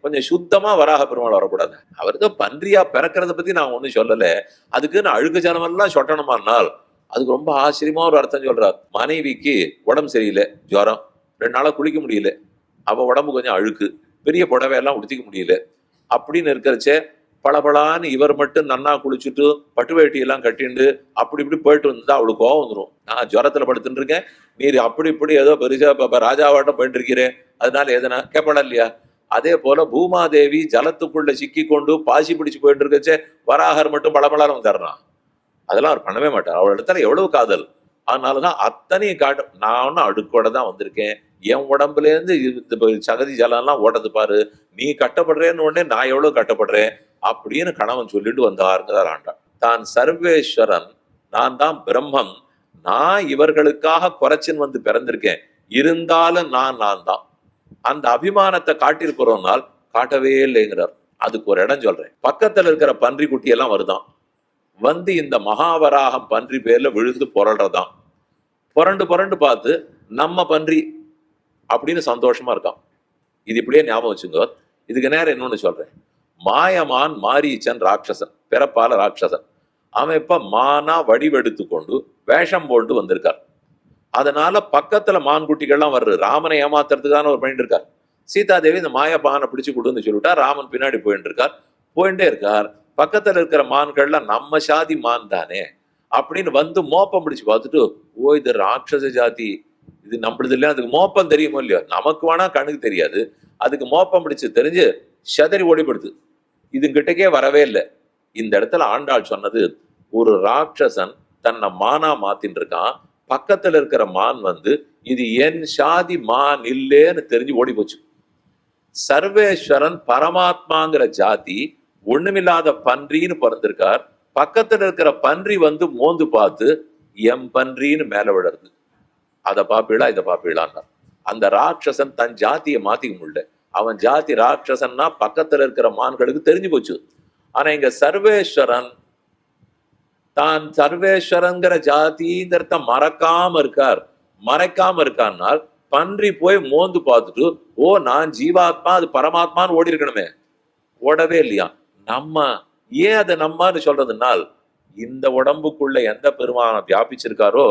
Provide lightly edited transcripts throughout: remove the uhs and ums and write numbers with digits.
கொஞ்சம் சுத்தமா வராக பெருமாள் வரக்கூடாது. அவர் தான் பன்றியா பிறக்கிறத பத்தி நான் ஒண்ணும் சொல்லல. அதுக்குன்னு அழுக்கு ஜலமெல்லாம் சொட்டணுமானால் அதுக்கு ரொம்ப ஆச்சரியமா ஒரு அர்த்தம் சொல்றார். மனைவிக்கு உடம்பு சரியில்லை, ஜுரம், 2 நாளா குளிக்க முடியல, அவ உடம்பு கொஞ்சம் அழுக்கு, பெரிய புடவையெல்லாம் உடுத்திக்க முடியல அப்படின்னு இருக்கிறச்சே பளபளான்னு இவர் மட்டும் நன்னா குளிச்சுட்டு பட்டு வேட்டி எல்லாம் கட்டிண்டு அப்படி இப்படி போயிட்டு வந்தா அவளுக்கு கோவம் வந்துடும். நான் ஜுரத்துல படுத்துட்டு இருக்கேன், நீர் அப்படி இப்படி ஏதோ பெருசா ராஜாவாட்டம் போயிட்டு இருக்கிறேன், அதனால எதனா கேட்படா இல்லையா? அதே போல பூமாதேவி ஜலத்துக்குள்ள சிக்கி கொண்டு பாசி பிடிச்சு போயிட்டு இருக்கச்சே வராகர் மட்டும் பளபளன்னு வந்துடுறான். அதெல்லாம் அவர் பண்ணவே மாட்டார். அவள் இடத்துல எவ்வளவு காதல். அதனாலதான் அத்தனையும் காட்டு. நான் ஒன்னும் அடுக்கோட தான் வந்திருக்கேன், என் உடம்புல இருந்து சகதி ஜலம் எல்லாம் ஓட்டது பாரு, நீ கட்டப்படுறேன்னு உடனே நான் எவ்வளவு கட்டப்படுறேன் அப்படின்னு கணவன் சொல்லிட்டு வந்தாருங்கிறார் ஆண்டாள். தான் சர்வேஸ்வரன், நான் தான் பிரம்மம், நான் இவர்களுக்காக குறைச்சின்னு வந்து பிறந்திருக்கேன், இருந்தாலும் நான் தான் அந்த அபிமானத்தை காட்டியிருக்கிறோம்னால் காட்டவே இல்லைங்கிறார். அதுக்கு ஒரு இடம் சொல்றேன். பக்கத்துல இருக்கிற பன்றி குட்டி எல்லாம் வருதான், வந்து இந்த மகாவராகம் பன்றி பேர்ல விழுந்து புரள்றதான். புரண்டு புரண்டு பார்த்து நம்ம பன்றி அப்படின்னு சந்தோஷமா இருக்கான். இது இப்படியே ஞாபகம் வச்சுங்க. இதுக்கு நேரம் இன்னொன்னு சொல்றேன். மாயமான் மாரீச்சன் ராட்சசன், பிறப்பால ராட்சசன். அவன் இப்ப மானா வடிவெடுத்து கொண்டு வேஷம் போட்டு வந்திருக்கார். அதனால பக்கத்துல மான் குட்டிகள்லாம் வருது. ராமனை ஏமாத்துறதுக்கான ஒரு பண்ணிட்டு இருக்கார். சீதாதேவி இந்த மாயப்பானை பிடிச்சு கொடுன்னு சொல்லிட்டா ராமன் பின்னாடி போயிட்டு இருக்கார். போயிட்டே இருக்கார். பக்கத்துல இருக்கிற மான்கள்லாம் நம்ம சாதி மான் தானே அப்படின்னு வந்து மோப்பம் பிடிச்சு பார்த்துட்டு, ஓ இது ராட்சச ஜாதி, இது நம்மளது இல்லையா? அதுக்கு மோப்பம் தெரியுமோ இல்லையோ, நமக்கு வேணா கண்ணுக்கு தெரியாது, அதுக்கு மோப்பம் பிடிச்சு தெரிஞ்சு செதறி ஓடிப்படுது. இதுங்கிட்டக்கே வரவே இல்லை. இந்த இடத்துல ஆண்டாள் சொன்னது, ஒரு ராட்சசன் தன்னை மானா மாத்தின்னு இருக்கான், பக்கத்துல இருக்கிற மான் வந்து இது என் சாதி மான் இல்லேன்னு தெரிஞ்சு ஓடி போச்சு. சர்வேஸ்வரன் பரமாத்மாங்கிற ஜாதி ஒண்ணுமில்லாத பன்றின்னு பிறந்திருக்கார். பக்கத்துல இருக்கிற பன்றி வந்து மோந்து பார்த்து எம் பன்றின்னு மேல விடுறது. அதை பாப்பீளா இதை பாப்பீளான்னா அந்த ராட்சசன் தன் ஜாத்தியை மாத்திக்க முடியல. அவன் ஜாதி ராட்சசன்னா பக்கத்துல இருக்கிற மான்களுக்கு தெரிஞ்சு போச்சு. ஆனா இங்க சர்வேஸ்வரன் தான் சர்வேஸ்வரங்கிற ஜாதிங்கிறத மறக்காம இருக்கார். மறைக்காம இருக்கான்னால் பன்றி போய் மோந்து பார்த்துட்டு, ஓ நான் ஜீவாத்மா, அது பரமாத்மான்னு ஓடி இருக்கணுமே, ஓடவே இல்லையா. நம்ம ஏன் அதை நம்மன்னு சொல்றதுனால், இந்த உடம்புக்குள்ள எந்த பெருமான வியாபிச்சிருக்காரோ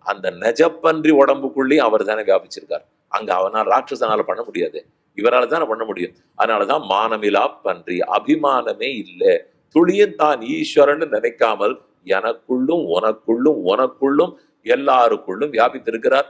அந்த நெஜப்பன்றி உடம்புக்குள்ளேயும் அவர் தானே வியாபிச்சிருக்கார். அங்க அவனால் ராட்சசனால பண்ண முடியாது, இவரால் தானே பண்ண முடியும். அதனாலதான் மானமிலா பன்றி, அபிமானமே இல்லை, துளியும் தான் ஈஸ்வரன் நினைக்காமல் எனக்குள்ளும் உனக்குள்ளும் உனக்குள்ளும் எல்லாருக்குள்ளும் வியாபித்திருக்கிறார்.